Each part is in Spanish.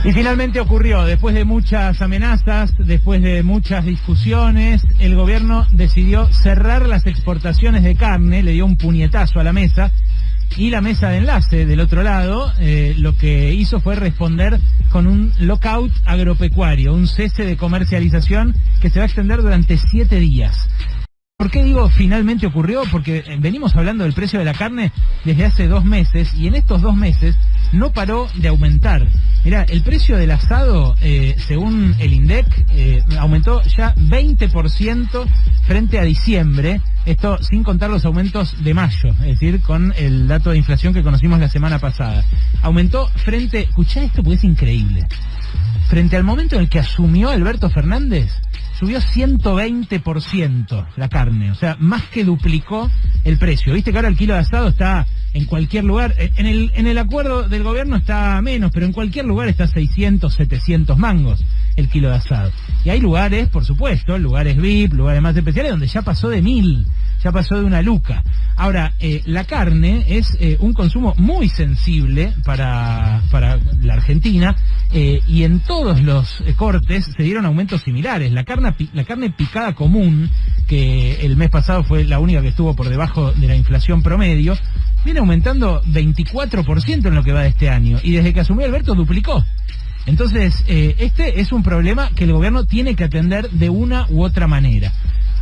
Y finalmente ocurrió, después de muchas amenazas, después de muchas discusiones, el gobierno decidió cerrar las exportaciones de carne, le dio un puñetazo a la mesa, y la mesa de enlace del otro lado lo que hizo fue responder con un lockout agropecuario, un cese de comercialización que se va a extender durante 7 días. ¿Por qué digo finalmente ocurrió? Porque venimos hablando del precio de la carne desde hace 2 meses y en estos 2 meses no paró de aumentar. Mirá, el precio del asado, según el INDEC, aumentó ya 20% frente a diciembre, esto sin contar los aumentos de mayo, es decir, con el dato de inflación que conocimos la semana pasada. Aumentó escuchá esto porque es increíble, frente al momento en el que asumió Alberto Fernández, subió 120% la carne, o sea, más que duplicó el precio. Viste que ahora el kilo de asado está en cualquier lugar, en el acuerdo del gobierno está menos, pero en cualquier lugar está 600, 700 mangos el kilo de asado. Y hay lugares, por supuesto, lugares VIP, lugares más especiales, donde ya pasó de 1000, ya pasó de 1 luca. Ahora, la carne es un consumo muy sensible para la Argentina, y en todos los cortes se dieron aumentos similares. La carne picada común, que el mes pasado fue la única que estuvo por debajo de la inflación promedio, viene aumentando 24% en lo que va de este año, y desde que asumió Alberto duplicó. Entonces, este es un problema que el gobierno tiene que atender de una u otra manera.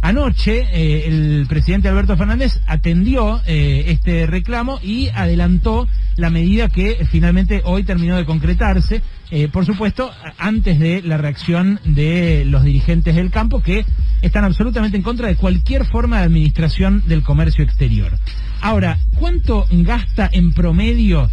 Anoche, el presidente Alberto Fernández atendió este reclamo y adelantó la medida que finalmente hoy terminó de concretarse, por supuesto, antes de la reacción de los dirigentes del campo, que están absolutamente en contra de cualquier forma de administración del comercio exterior. Ahora, ¿cuánto gasta en promedio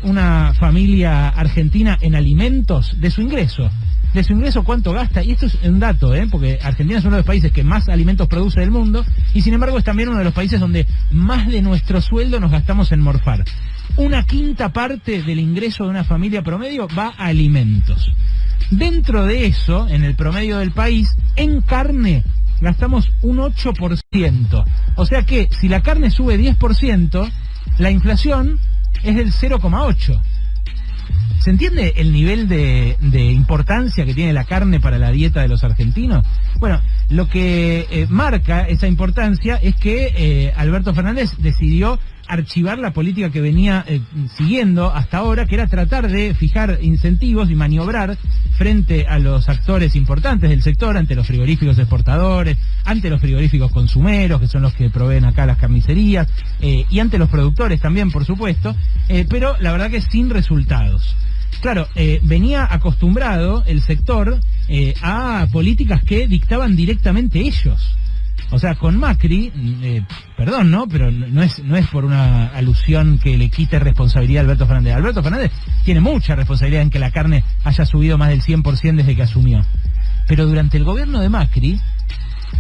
una familia argentina en alimentos de su ingreso? De su ingreso, ¿cuánto gasta? Y esto es un dato, porque Argentina es uno de los países que más alimentos produce del mundo, y sin embargo es también uno de los países donde más de nuestro sueldo nos gastamos en morfar. 1/5 parte del ingreso de una familia promedio va a alimentos. Dentro de eso, en el promedio del país, en carne gastamos un 8%. O sea que si la carne sube 10%, la inflación es del 0,8%. ¿Se entiende el nivel de importancia que tiene la carne para la dieta de los argentinos? Bueno, lo que marca esa importancia es que Alberto Fernández decidió archivar la política que venía siguiendo hasta ahora, que era tratar de fijar incentivos y maniobrar frente a los actores importantes del sector, ante los frigoríficos exportadores, ante los frigoríficos consumeros, que son los que proveen acá las carnicerías, y ante los productores también, por supuesto, pero la verdad que sin resultados. Claro, venía acostumbrado el sector a políticas que dictaban directamente ellos. O sea, con Macri, perdón, ¿no? Pero no es por una alusión que le quite responsabilidad a Alberto Fernández. Alberto Fernández tiene mucha responsabilidad en que la carne haya subido más del 100% desde que asumió. Pero durante el gobierno de Macri,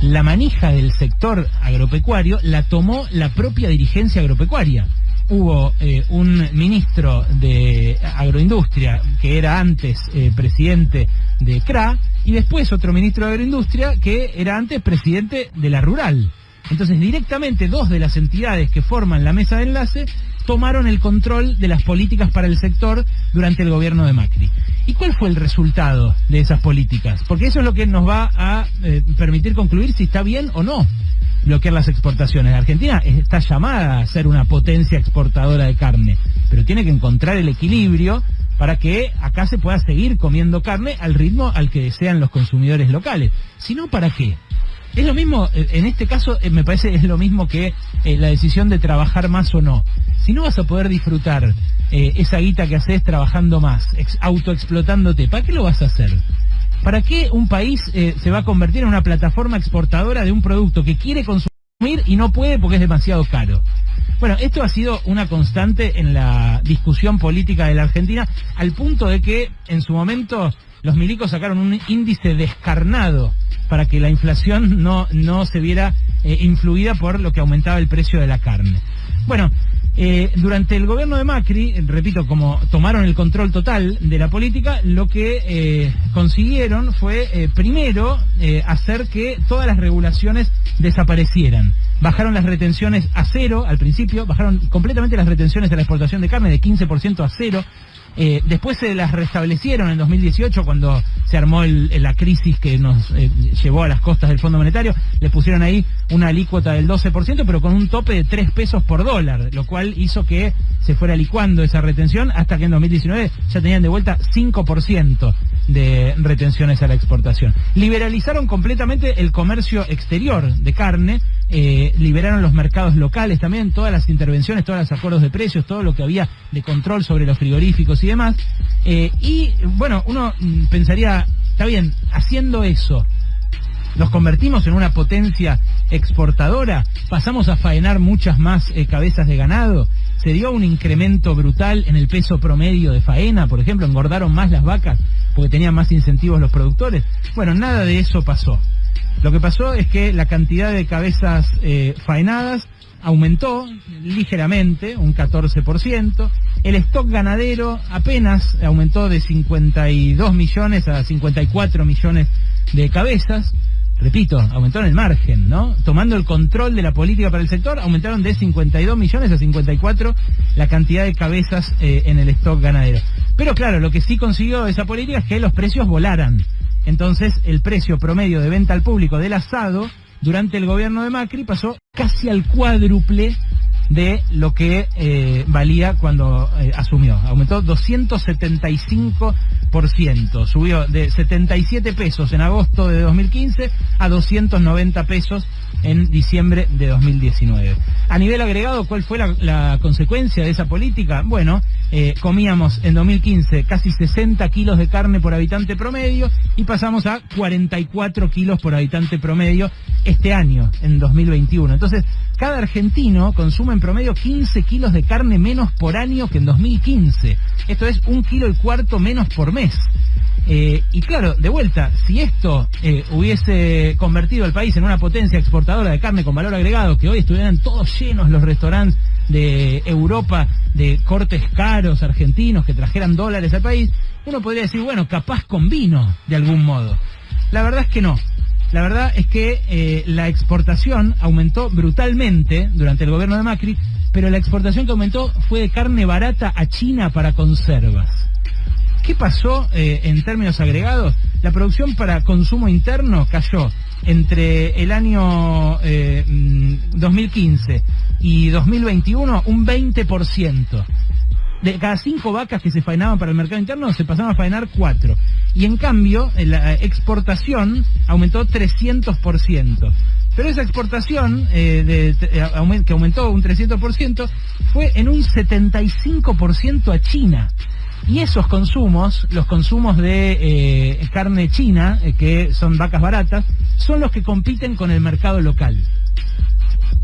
la manija del sector agropecuario la tomó la propia dirigencia agropecuaria. Hubo un ministro de Agroindustria que era antes presidente de CRA, y después otro ministro de Agroindustria que era antes presidente de la Rural. Entonces directamente 2 de las entidades que forman la mesa de enlace tomaron el control de las políticas para el sector durante el gobierno de Macri. ¿Y cuál fue el resultado de esas políticas? Porque eso es lo que nos va a permitir concluir si está bien o no bloquear las exportaciones. Argentina está llamada a ser una potencia exportadora de carne, pero tiene que encontrar el equilibrio para que acá se pueda seguir comiendo carne al ritmo al que desean los consumidores locales. Si no, ¿para qué? Es lo mismo, en este caso me parece es lo mismo que la decisión de trabajar más o no. Si no vas a poder disfrutar esa guita que haces trabajando más, autoexplotándote, ¿para qué lo vas a hacer? ¿Para qué un país se va a convertir en una plataforma exportadora de un producto que quiere consumir y no puede porque es demasiado caro? Bueno, esto ha sido una constante en la discusión política de la Argentina, al punto de que en su momento los milicos sacaron un índice descarnado para que la inflación no se viera influida por lo que aumentaba el precio de la carne. Bueno, durante el gobierno de Macri, repito, como tomaron el control total de la política, lo que consiguieron fue, primero, hacer que todas las regulaciones desaparecieran. Bajaron las retenciones a 0 al principio, bajaron completamente las retenciones de la exportación de carne de 15% a 0. Después se las restablecieron en 2018 cuando se armó la crisis que nos llevó a las costas del Fondo Monetario. Le pusieron ahí una alícuota del 12%, pero con un tope de 3 pesos por dólar, lo cual hizo que se fuera licuando esa retención hasta que en 2019 ya tenían de vuelta 5% de retenciones a la exportación. Liberalizaron completamente el comercio exterior de carne, liberaron los mercados locales también, todas las intervenciones, todos los acuerdos de precios, todo lo que había de control sobre los frigoríficos y demás. Y bueno, uno pensaría, está bien, haciendo eso, nos convertimos en una potencia exportadora, pasamos a faenar muchas más cabezas de ganado, se dio un incremento brutal en el peso promedio de faena, por ejemplo, engordaron más las vacas porque tenían más incentivos los productores. Bueno, nada de eso pasó. Lo que pasó es que la cantidad de cabezas faenadas aumentó ligeramente, un 14%, el stock ganadero apenas aumentó de 52 millones a 54 millones de cabezas. Repito, aumentó en el margen, ¿no? Tomando el control de la política para el sector, aumentaron de 52 millones a 54 la cantidad de cabezas en el stock ganadero. Pero claro, lo que sí consiguió esa política es que los precios volaran. Entonces, el precio promedio de venta al público del asado durante el gobierno de Macri pasó casi al cuádruple de lo que valía cuando asumió. Aumentó 275%, subió de 77 pesos en agosto de 2015 a 290 pesos en diciembre de 2019. A nivel agregado, ¿cuál fue la consecuencia de esa política? Bueno, comíamos en 2015 casi 60 kilos de carne por habitante promedio y pasamos a 44 kilos por habitante promedio este año, en 2021. Entonces, cada argentino consume en promedio 15 kilos de carne menos por año que en 2015. Esto es 1,25 kilos menos por mes. Y claro, de vuelta, si esto hubiese convertido al país en una potencia exportadora de carne con valor agregado, que hoy estuvieran todos llenos los restaurantes de Europa de cortes caros argentinos que trajeran dólares al país, uno podría decir, bueno, capaz con vino de algún modo. La verdad es que no. La verdad es que la exportación aumentó brutalmente durante el gobierno de Macri, pero la exportación que aumentó fue de carne barata a China para conservas. ¿Qué pasó en términos agregados? La producción para consumo interno cayó entre el año 2015 y 2021 un 20%. De cada 5 vacas que se faenaban para el mercado interno, se pasaban a faenar 4. Y en cambio, la exportación aumentó 300%. Pero esa exportación, que aumentó un 300%, fue en un 75% a China. Y esos consumos, los consumos de carne china, que son vacas baratas, son los que compiten con el mercado local.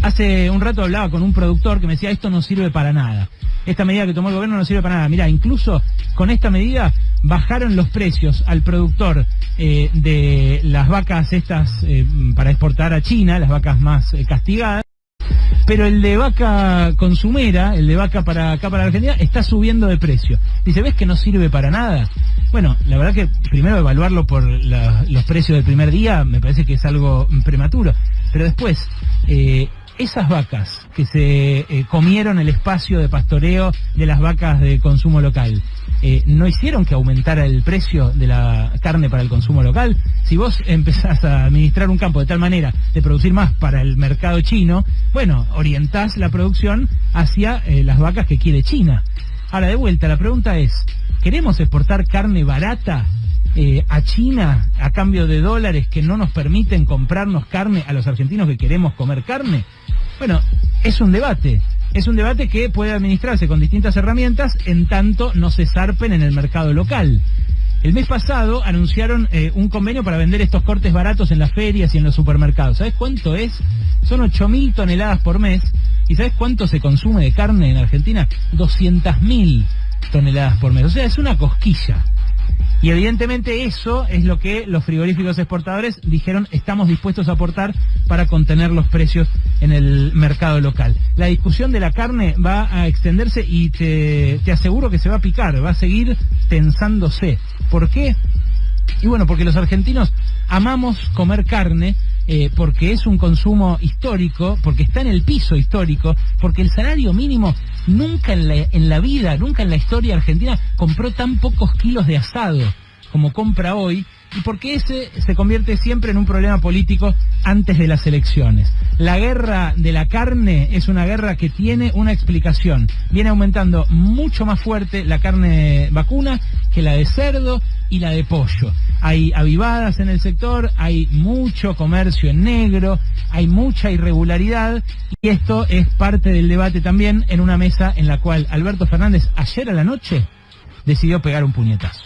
Hace un rato hablaba con un productor que me decía, esto no sirve para nada. Esta medida que tomó el gobierno no sirve para nada. Mirá, incluso con esta medida bajaron los precios al productor de las vacas estas para exportar a China, las vacas más castigadas. Pero el de vaca consumera, el de vaca para acá, para Argentina, está subiendo de precio. Dice, ¿ves que no sirve para nada? Bueno, la verdad que primero evaluarlo por los precios del primer día me parece que es algo prematuro. Pero después, esas vacas que se comieron el espacio de pastoreo de las vacas de consumo local, ¿no hicieron que aumentara el precio de la carne para el consumo local? Si vos empezás a administrar un campo de tal manera de producir más para el mercado chino, bueno, orientás la producción hacia las vacas que quiere China. Ahora, de vuelta, la pregunta es, ¿queremos exportar carne barata a China a cambio de dólares que no nos permiten comprarnos carne a los argentinos que queremos comer carne? Bueno, es un debate que puede administrarse con distintas herramientas en tanto no se zarpen en el mercado local. El mes pasado anunciaron un convenio para vender estos cortes baratos en las ferias y en los supermercados. ¿Sabes cuánto es? Son 8.000 toneladas por mes. ¿Y sabes cuánto se consume de carne en Argentina? 200.000 toneladas por mes. O sea, es una cosquilla. Y evidentemente eso es lo que los frigoríficos exportadores dijeron, estamos dispuestos a aportar para contener los precios en el mercado local. La discusión de la carne va a extenderse y te aseguro que se va a picar, va a seguir tensándose. ¿Por qué? Y bueno, porque los argentinos amamos comer carne, porque es un consumo histórico, porque está en el piso histórico, porque el salario mínimo nunca en la vida, nunca en la historia argentina compró tan pocos kilos de asado como compra hoy, y porque ese se convierte siempre en un problema político antes de las elecciones. La guerra de la carne es una guerra que tiene una explicación. Viene aumentando mucho más fuerte la carne vacuna que la de cerdo y la de pollo. Hay avivadas en el sector, hay mucho comercio en negro, hay mucha irregularidad, y esto es parte del debate también en una mesa en la cual Alberto Fernández ayer a la noche decidió pegar un puñetazo.